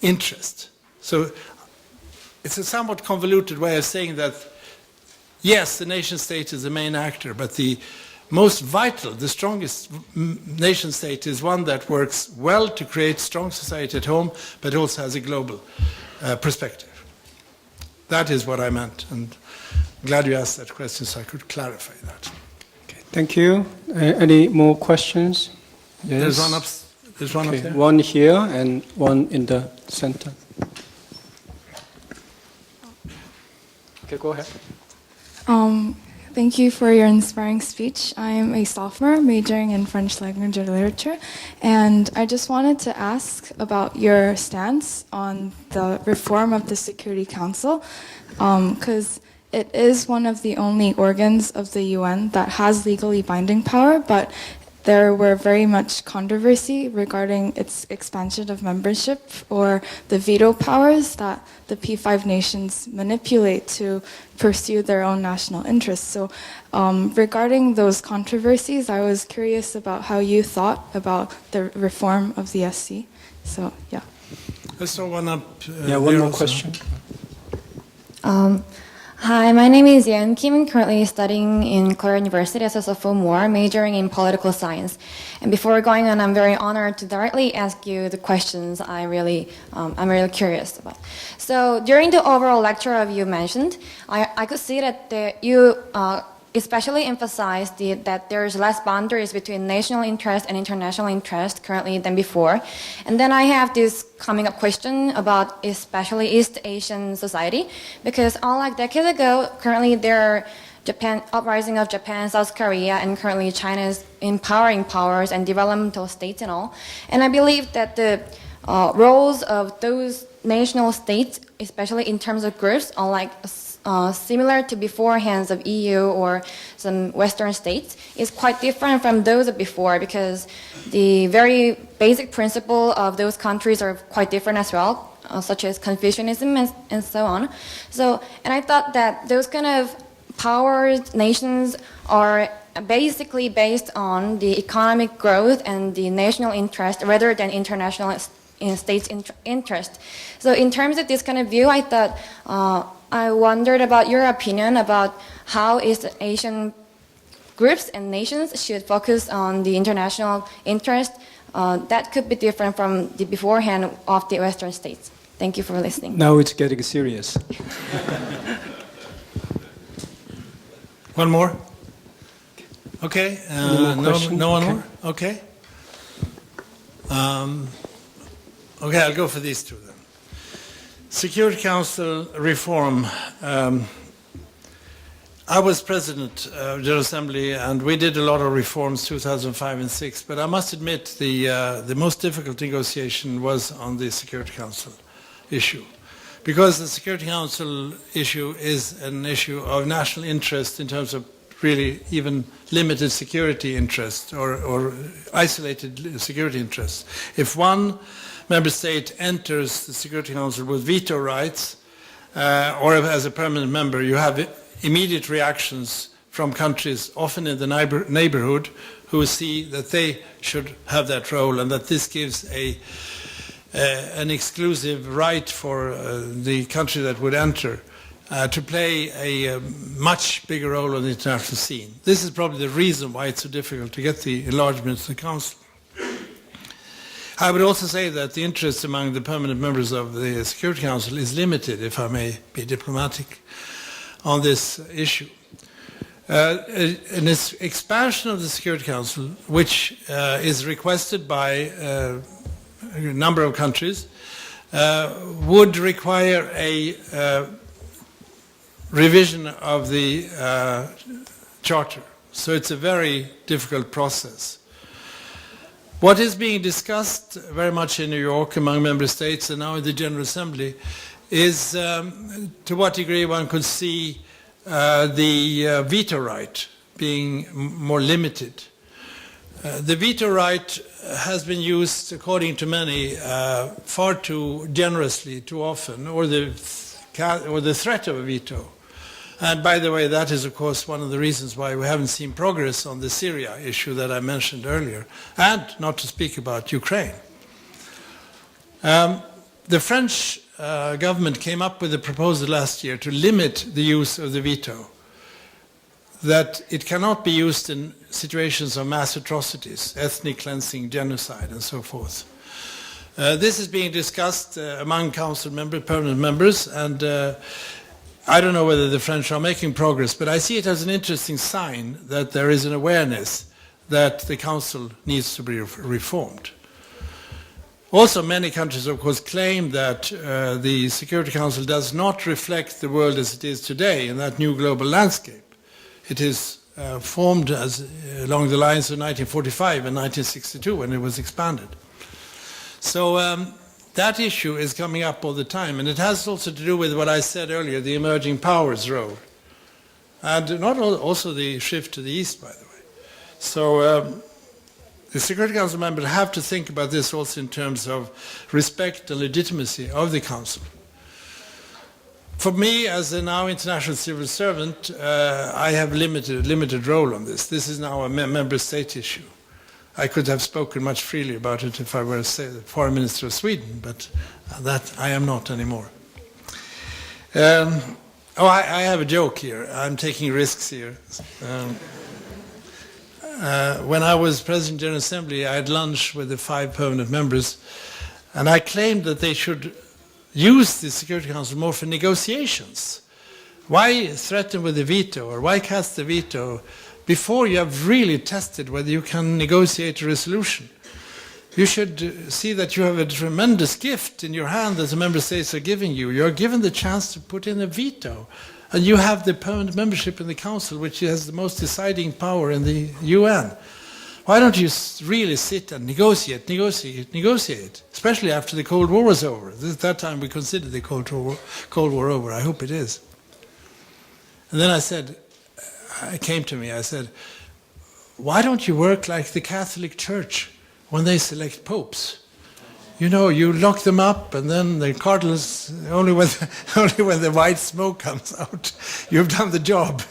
interest. So it's a somewhat convoluted way of saying that, yes, the nation state is the main actor, but the most vital, the strongest nation state is one that works well to create strong society at home, but also has a global perspective. That is what I meant, and I'm glad you asked that question so I could clarify that. Okay, thank you. Any more questions? Yes. There's one up there. One here and one in the center. Okay, go ahead. Thank you for your inspiring speech. I'm a sophomore majoring in French language and literature, and I just wanted to ask about your stance on the reform of the Security Council, because it is one of the only organs of the UN that has legally binding power, but there were very much controversy regarding its expansion of membership or the veto powers that the P5 nations manipulate to pursue their own national interests. So regarding those controversies, I was curious about how you thought about the reform of the SC. So, yeah. I saw one up one more question. Hi, my name is Yeon Kim. I'm currently studying in Korea University as a sophomore, majoring in political science. And before going on, I'm very honored to directly ask you the questions I'm really curious about. So during the overall lecture you mentioned, I could see that you especially emphasize that there's less boundaries between national interest and international interest currently than before. And then I have this coming up question about especially East Asian society, because unlike decades ago, currently there are uprising of Japan, South Korea, and currently China's empowering powers and developmental states and all. And I believe that the roles of those national states, especially in terms of groups, are like similar to beforehand of EU or some Western states, is quite different from those of before, because the very basic principle of those countries are quite different as well, such as Confucianism and so on. So, and I thought that those kind of powers, nations are basically based on the economic growth and the national interest rather than international states' interest. So in terms of this kind of view, I thought, I wondered about your opinion about how East Asian groups and nations should focus on the international interest that could be different from the beforehand of the Western states. Thank you for listening. Now it's getting serious. One more? Okay. No one Okay. more? Okay. Okay, I'll go for these two then. Security Council reform. I was president of the General Assembly, and we did a lot of reforms 2005 and 2006, but I must admit the most difficult negotiation was on the Security Council issue. Because the Security Council issue is an issue of national interest in terms of really even limited security interest or isolated security interests. If one member state enters the Security Council with veto rights or as a permanent member, you have immediate reactions from countries, often in the neighborhood, who see that they should have that role and that this gives an exclusive right for the country that would enter to play a much bigger role on the international scene. This is probably the reason why it's so difficult to get the enlargement of the Council. I would also say that the interest among the permanent members of the Security Council is limited, if I may be diplomatic, on this issue. An expansion of the Security Council, which is requested by a number of countries, would require a revision of the Charter. So it's a very difficult process. What is being discussed very much in New York among member states and now in the General Assembly is to what degree one could see the veto right being more limited. The veto right has been used, according to many, far too generously, too often, or the threat of a veto. And by the way, that is, of course, one of the reasons why we haven't seen progress on the Syria issue that I mentioned earlier, and not to speak about Ukraine. The French government came up with a proposal last year to limit the use of the veto, that it cannot be used in situations of mass atrocities, ethnic cleansing, genocide, and so forth. This is being discussed among council members, permanent members, and I don't know whether the French are making progress, but I see it as an interesting sign that there is an awareness that the Council needs to be reformed. Also, many countries, of course, claim that the Security Council does not reflect the world as it is today in that new global landscape. It is formed along the lines of 1945 and 1962 when it was expanded. So that issue is coming up all the time, and it has also to do with what I said earlier, the emerging powers role. And not also the shift to the east, by the way. So the Security Council members have to think about this also in terms of respect and legitimacy of the Council. For me, as a now international civil servant, I have limited role on this. This is now a member state issue. I could have spoken much freely about it if I were, say, the Foreign Minister of Sweden, but that I am not anymore. I have a joke here. I'm taking risks here. When I was President of the General Assembly, I had lunch with the 5 permanent members, and I claimed that they should use the Security Council more for negotiations Why threaten with a veto, or why cast the veto before you have really tested whether you can negotiate a resolution? You should see that you have a tremendous gift in your hand that the member states are giving you. You are given the chance to put in a veto. And you have the permanent membership in the Council, which has the most deciding power in the UN. Why don't you really sit and negotiate, especially after the Cold War was over? At that time we considered the Cold War over. I hope it is. And then I said, it came to me, I said, why don't you work like the Catholic Church when they select popes? You know, you lock them up, and then the cardinals, only when the white smoke comes out, you've done the job.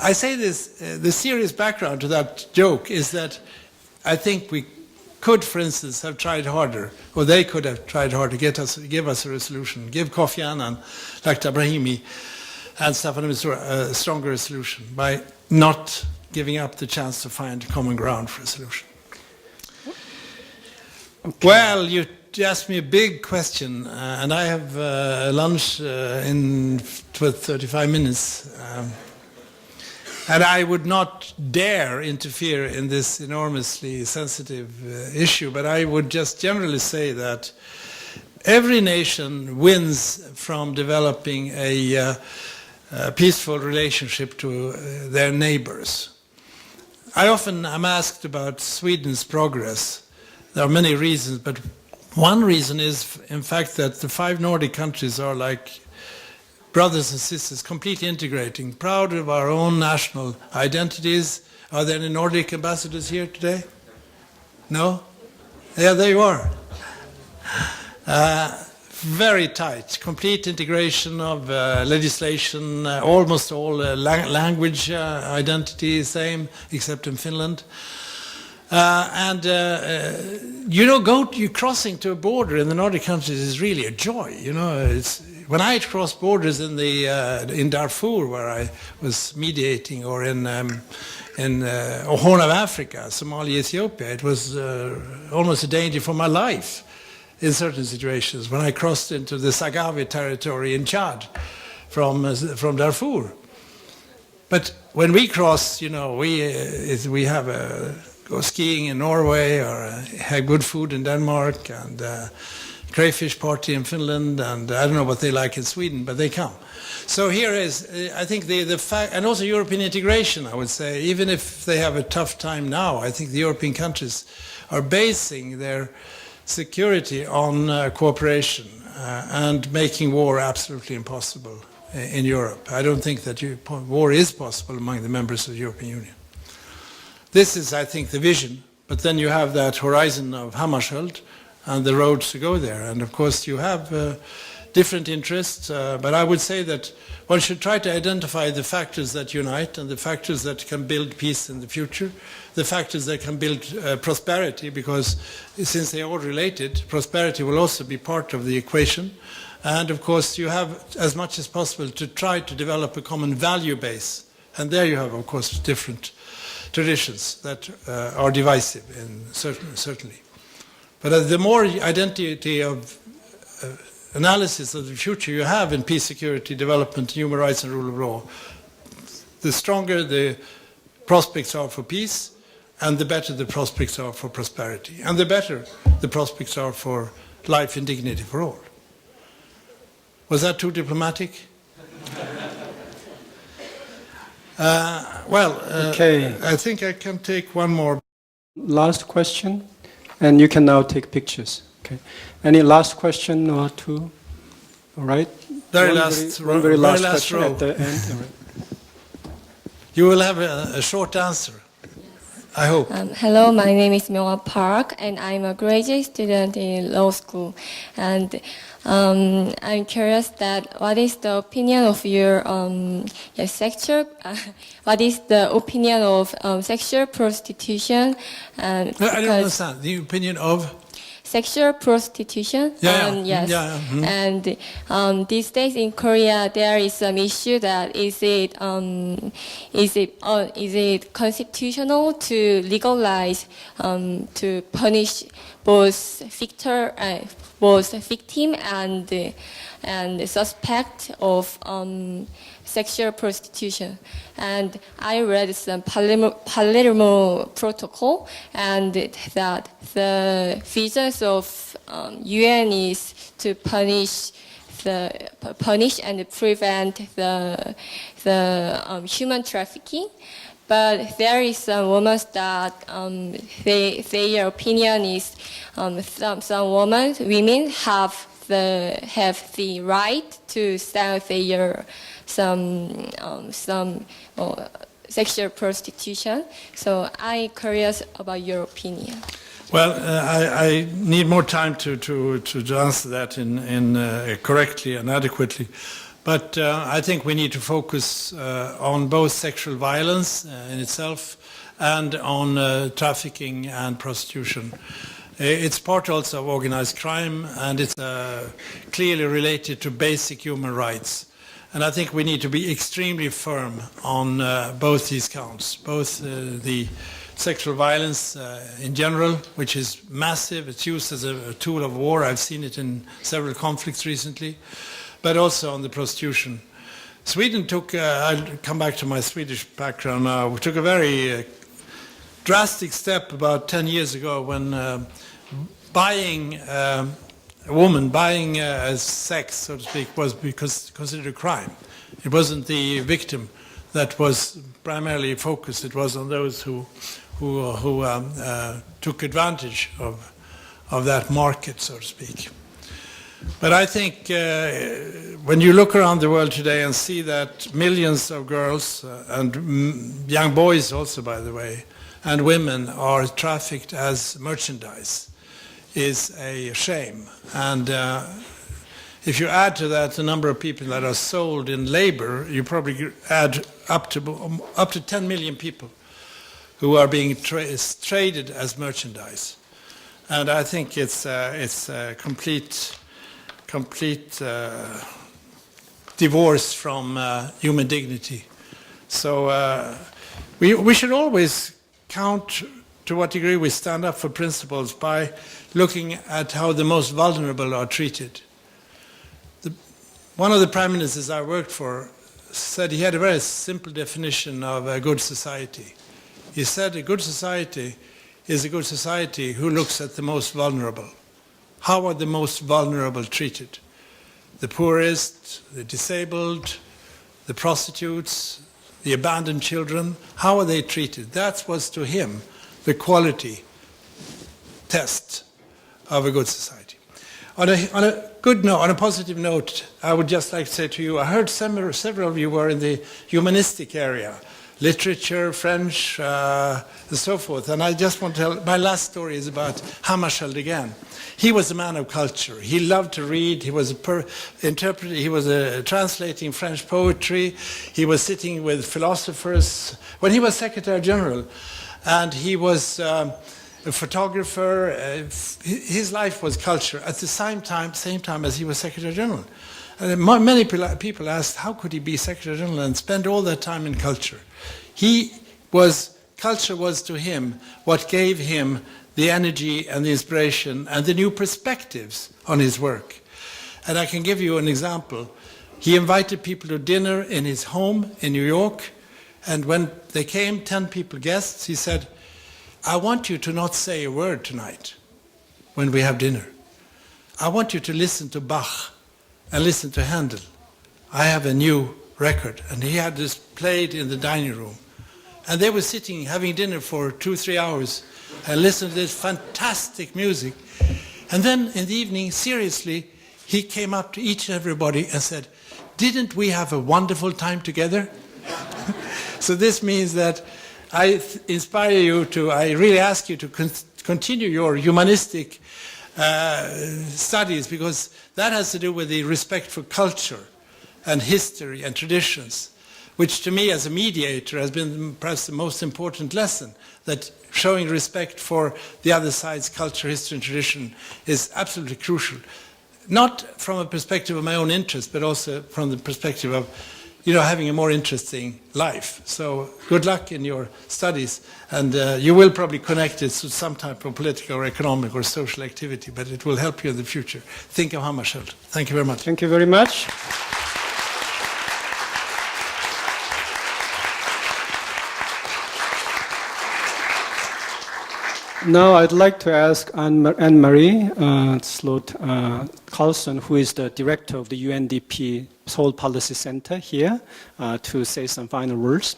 I say this, the serious background to that joke is that I think we could, for instance, have tried harder, or they could have tried harder to give us a resolution, give Kofi Annan, Dr. Brahimi, and Staffan de Mistura a stronger solution by not giving up the chance to find common ground for a solution. Okay. Well, you asked me a big question, and I have lunch in 35 minutes. And I would not dare interfere in this enormously sensitive issue, but I would just generally say that every nation wins from developing a peaceful relationship to their neighbors. I often am asked about Sweden's progress. There are many reasons, but one reason is, in fact, that the 5 Nordic countries are like brothers and sisters, completely integrating, proud of our own national identities. Are there any Nordic ambassadors here today? No? Yeah, there you are. Very tight, complete integration of legislation, almost all language identity same, except in Finland. You know, crossing to a border in the Nordic countries is really a joy. You know, when I crossed borders in Darfur, where I was mediating, or in Horn of Africa, Somalia, Ethiopia, it was almost a danger for my life in certain situations. When I crossed into the Sagawi territory in Chad from Darfur. But when we cross, you know, we have go skiing in Norway, or have good food in Denmark, and crayfish party in Finland, and I don't know what they like in Sweden, but they come. So here is, I think the fact, and also European integration, I would say, even if they have a tough time now, I think the European countries are basing their security on cooperation and making war absolutely impossible in Europe. I don't think that war is possible among the members of the European Union. This is, I think, the vision, but then you have that horizon of Hammarskjöld and the roads to go there. And of course you have different interests, but I would say that one should try to identify the factors that unite and the factors that can build peace in the future, the factors that can build prosperity, because since they are all related, prosperity will also be part of the equation. And of course you have, as much as possible, to try to develop a common value base. And there you have, of course, different traditions that are divisive, certainly. But the more identity of analysis of the future you have in peace, security, development, human rights and rule of law, the stronger the prospects are for peace, and the better the prospects are for prosperity, and the better the prospects are for life and dignity for all. Was that too diplomatic? Okay. I think I can take one more. Last question, and you can now take pictures. Okay. Any last question or two? All right. Very very last question row. at the end. All right. You will have a short answer, I hope. Hello, my name is Myung Park, and I'm a graduate student in law school. And I'm curious that what is the opinion of your sexual? What is the opinion of sexual prostitution? I don't understand the opinion of sexual prostitution. Yes. And these days in Korea, there is some issue that is it constitutional to legalize to punish both was a victim and suspect of sexual prostitution. And I read some Palermo Protocol, and that the visions of UN is to punish and prevent the human trafficking. But there is some women that their opinion is some women have the right to sell their some sexual prostitution. So I'm curious about your opinion. Well, I need more time to answer that in correctly and adequately. But I think we need to focus on both sexual violence in itself and on trafficking and prostitution. It's part also of organized crime, and it's clearly related to basic human rights. And I think we need to be extremely firm on both these counts, both the sexual violence in general, which is massive. It's used as a tool of war. I've seen it in several conflicts recently, but also on the prostitution. Sweden took, I'll come back to my Swedish background now, we took a very drastic step about 10 years ago when buying a woman, buying sex, so to speak, was considered a crime. It wasn't the victim that was primarily focused, it was on those who took advantage of that market, so to speak. But I think when you look around the world today and see that millions of girls and young boys also, by the way, and women are trafficked as merchandise is a shame. And if you add to that the number of people that are sold in labor, you probably add up to 10 million people who are being traded as merchandise. And I think it's a complete divorce from human dignity. So we should always count to what degree we stand up for principles by looking at how the most vulnerable are treated. One of the prime ministers I worked for said he had a very simple definition of a good society. He said a good society is a good society who looks at the most vulnerable. How are the most vulnerable treated? The poorest, the disabled, the prostitutes, the abandoned children, how are they treated? That was to him the quality test of a good society. On a good note, on a positive note, I would just like to say to you, I heard several of you were in the humanistic area, literature, French, and so forth. And I just want to tell, my last story is about Hammarskjöld again. He was a man of culture. He loved to read. He was interpreter. He was translating French poetry. He was sitting with philosophers. When he was Secretary General, and he was a photographer, his life was culture at the same time as he was Secretary General. And many people asked, how could he be Secretary General and spend all that time in culture? Culture was to him what gave him the energy and the inspiration and the new perspectives on his work. And I can give you an example. He invited people to dinner in his home in New York, and when they came, 10 people guests, he said, I want you to not say a word tonight when we have dinner. I want you to listen to Bach and listen to Handel. I have a new record. And he had this played in the dining room. And they were sitting having dinner for 2-3 hours and listened to this fantastic music. And then in the evening, seriously, he came up to each and everybody and said, didn't we have a wonderful time together? So this means that I inspire you to, I really ask you to continue your humanistic studies, because that has to do with the respect for culture and history and traditions, which to me as a mediator has been perhaps the most important lesson, that showing respect for the other side's culture, history and tradition is absolutely crucial. Not from a perspective of my own interest, but also from the perspective of having a more interesting life. So good luck in your studies, and you will probably connect it to some type of political or economic or social activity, but it will help you in the future. Think of Hammarskjöld. Thank you very much. Thank you very much. Now I'd like to ask Anne-Marie Slot-Carlson, who is the director of the UNDP Seoul Policy Center here, to say some final words.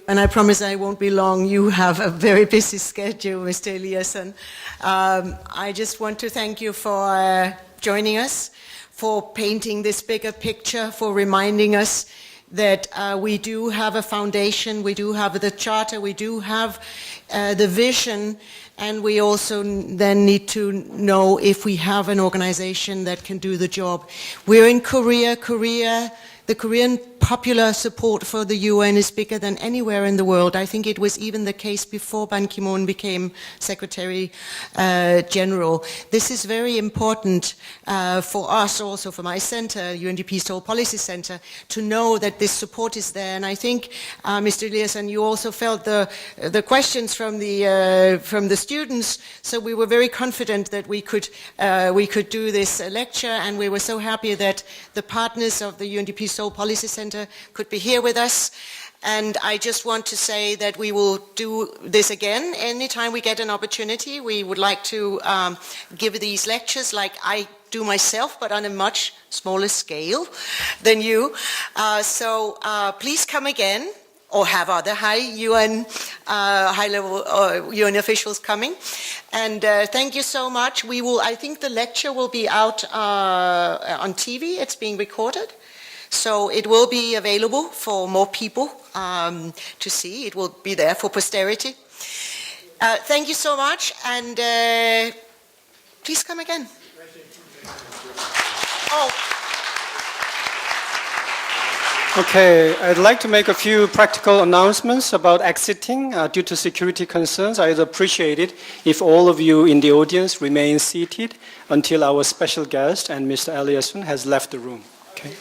And I promise I won't be long. You have a very busy schedule, Mr. Eliasson. I just want to thank you for joining us, for painting this bigger picture, for reminding us that we do have a foundation, we do have the charter, we do have the vision, and we also then need to know if we have an organization that can do the job. We're in Korea. The Korean popular support for the UN is bigger than anywhere in the world. I think it was even the case before Ban Ki-moon became Secretary General. This is very important for us, also for my center, UNDP Seoul Policy Center, to know that this support is there. And I think, Mr. Eliasson, you also felt the questions from the students, so we were very confident that we could do this lecture, and we were so happy that the partners of the UNDP Seoul Policy Center could be here with us. And I just want to say that we will do this again. Anytime we get an opportunity, we would like to give these lectures like I do myself, but on a much smaller scale than you. So please come again, or have other high-level UN officials coming. And thank you so much. I think the lecture will be out on TV. It's being recorded. So it will be available for more people to see. It will be there for posterity. Thank you so much, and please come again. Oh. Okay, I'd like to make a few practical announcements about exiting due to security concerns. I'd appreciate it if all of you in the audience remain seated until our special guest and Mr. Eliasson has left the room. Okay.